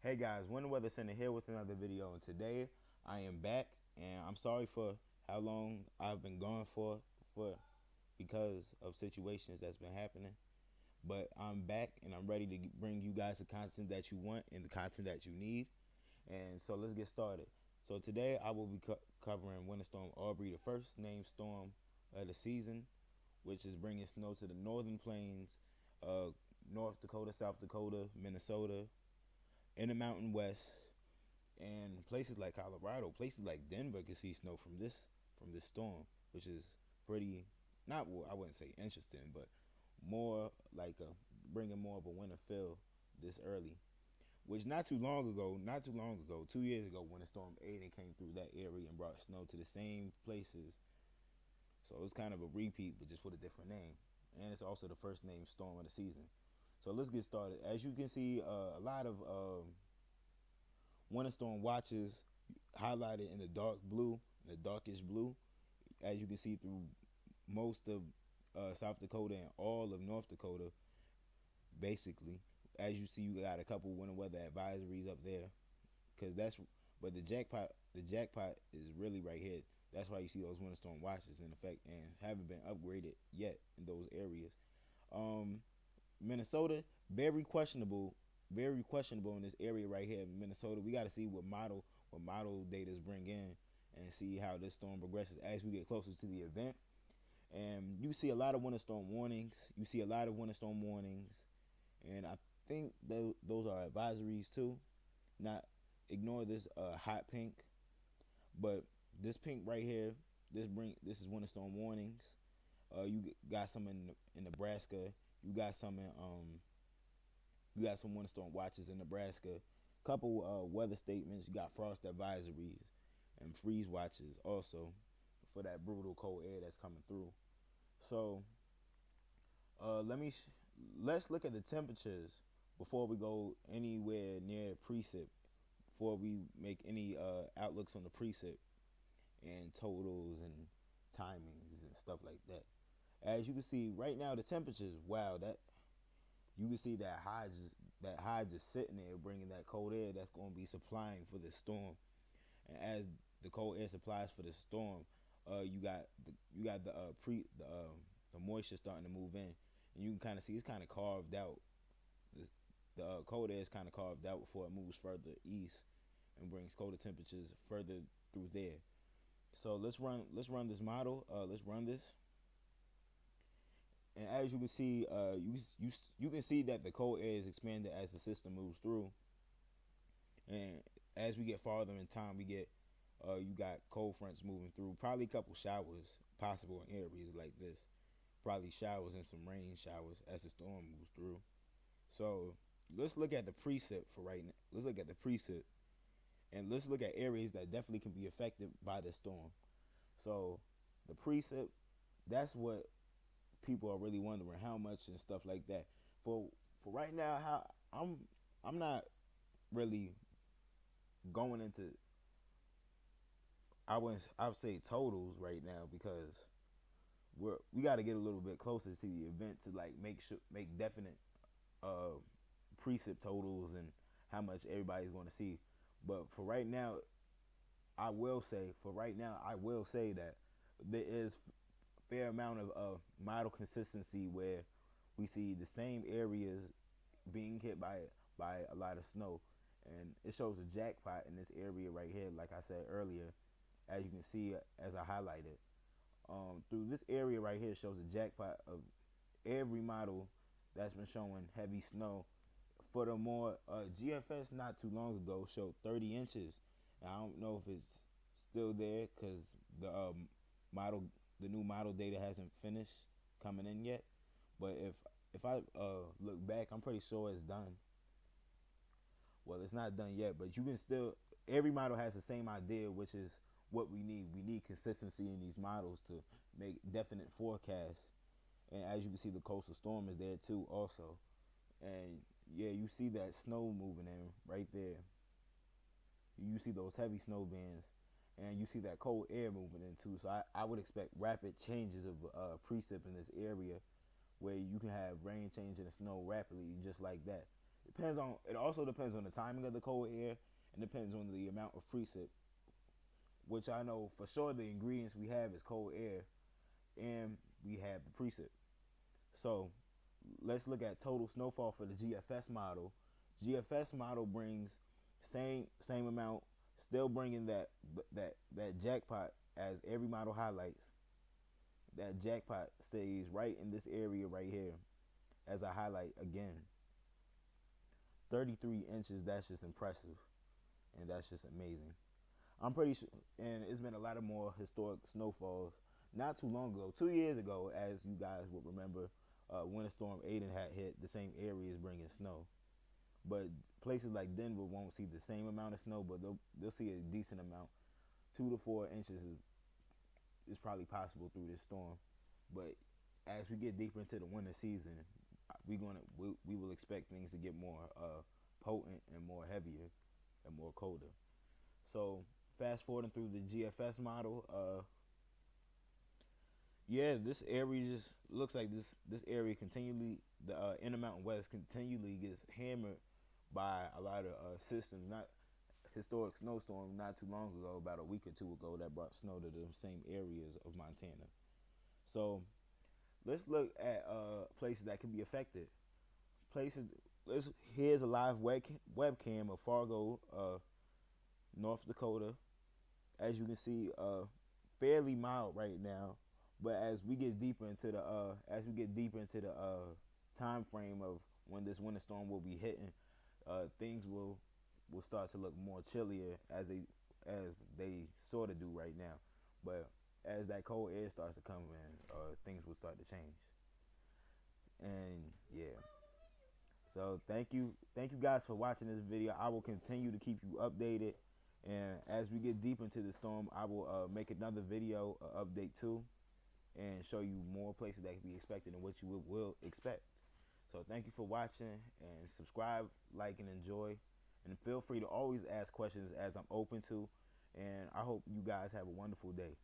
Hey guys, Winter Weather Center here with another video, and today I am back, and I'm sorry for how long I've been gone for because of situations that's been happening. But I'm back, and I'm ready to bring you guys the content that you want and the content that you need. And so let's get started. So today I will be covering Winter Storm Aubrey, the first named storm of the season, which is bringing snow to the northern plains, North Dakota, South Dakota, Minnesota, Intermountain West, and places like Colorado, places like Denver can see snow from this storm, which is pretty, not, well, I wouldn't say interesting, but more like bringing more of a winter feel this early. Which not too long ago, 2 years ago, when the storm Aiden came through that area and brought snow to the same places. So it was kind of a repeat, but just with a different name. And it's also the first named storm of the season. So let's get started. As you can see, a lot of winter storm watches highlighted in the dark blue, the darkish blue, as you can see through most of South Dakota and all of North Dakota, basically. As you see, you got a couple winter weather advisories up there, because but the jackpot is really right here. That's why you see those winter storm watches in effect and haven't been upgraded yet in those areas. Um, Minnesota, very questionable in this area right here in Minnesota. We got to see what model data bring in and see how this storm progresses as we get closer to the event. And you see a lot of winter storm warnings. And I think those are advisories too. Not ignore this hot pink, but this pink right here, this is winter storm warnings. You got some in Nebraska. You got some winter storm watches in Nebraska. Couple weather statements. You got frost advisories and freeze watches also for that brutal cold air that's coming through. So let's look at the temperatures before we go anywhere near precip. Before we make any outlooks on the precip and totals and timings and stuff like that. As you can see right now, the temperatures. Wow, that you can see that high just sitting there, bringing that cold air that's going to be supplying for this storm. And as the cold air supplies for the storm, you got the moisture starting to move in, and you can kind of see it's kind of carved out. The cold air is kind of carved out before it moves further east and brings colder temperatures further through there. So let's run this model. Let's run this. And as you can see, you can see that the cold air is expanded as the system moves through. And as we get farther in time, you got cold fronts moving through. Probably a couple showers possible in areas like this. Probably showers and some rain showers as the storm moves through. So let's look at the precip for right now. Let's look at the precip, and let's look at areas that definitely can be affected by the storm. So the precip, that's what people are really wondering, how much and stuff like that. For right now, how I'm not really going into, I would say totals right now, because we got to get a little bit closer to the event to like make definite uh precip totals and how much everybody's going to see. But for right now, I will say that there is fair amount of model consistency where we see the same areas being hit by a lot of snow, and it shows a jackpot in this area right here. Like I said earlier, as you can see, as I highlighted, through this area right here shows a jackpot of every model that's been showing heavy snow. Furthermore, GFS not too long ago showed 30 inches. And I don't know if it's still there because model, the new model data hasn't finished coming in yet. But if I look back, I'm pretty sure it's done. Well, it's not done yet, but you can still. Every model has the same idea, which is what we need. We need consistency in these models to make definite forecasts. And as you can see, the coastal storm is there too, also. And yeah, you see that snow moving in right there. You see those heavy snow bands, and you see that cold air moving in too. So I would expect rapid changes of precip in this area, where you can have rain changing to snow rapidly, just like that. It also depends on the timing of the cold air and depends on the amount of precip, which I know for sure the ingredients we have is cold air and we have the precip. So let's look at total snowfall for the GFS model. GFS model brings same amount, still bringing that jackpot as every model highlights. That jackpot stays right in this area right here, as I highlight again. 33 inches. That's just impressive, and that's just amazing. I'm pretty sure, and it's been a lot of more historic snowfalls. Not too long ago, 2 years ago, as you guys would remember, Winter Storm Aiden had hit the same areas bringing snow. But places like Denver won't see the same amount of snow, but they'll see a decent amount. 2 to 4 inches is probably possible through this storm. But as we get deeper into the winter season, we will expect things to get more potent and more heavier and more colder. So fast forwarding through the GFS model, yeah, this area just looks like this area continually, the Intermountain West continually gets hammered by a lot of systems. Not historic snowstorm not too long ago, about a week or two ago, that brought snow to the same areas of Montana. So let's look at places that can be affected. Places. Here's a live webcam of Fargo, North Dakota. As you can see, fairly mild right now. But as we get deeper into the time frame of when this winter storm will be hitting, things will start to look more chillier as they sort of do right now. But as that cold air starts to come in, things will start to change. And yeah. So thank you guys for watching this video. I will continue to keep you updated, and as we get deep into the storm, I will make another video update too, and show you more places that can be expected and what you will expect. So thank you for watching, and subscribe, like, and enjoy, and feel free to always ask questions as I'm open to, and I hope you guys have a wonderful day.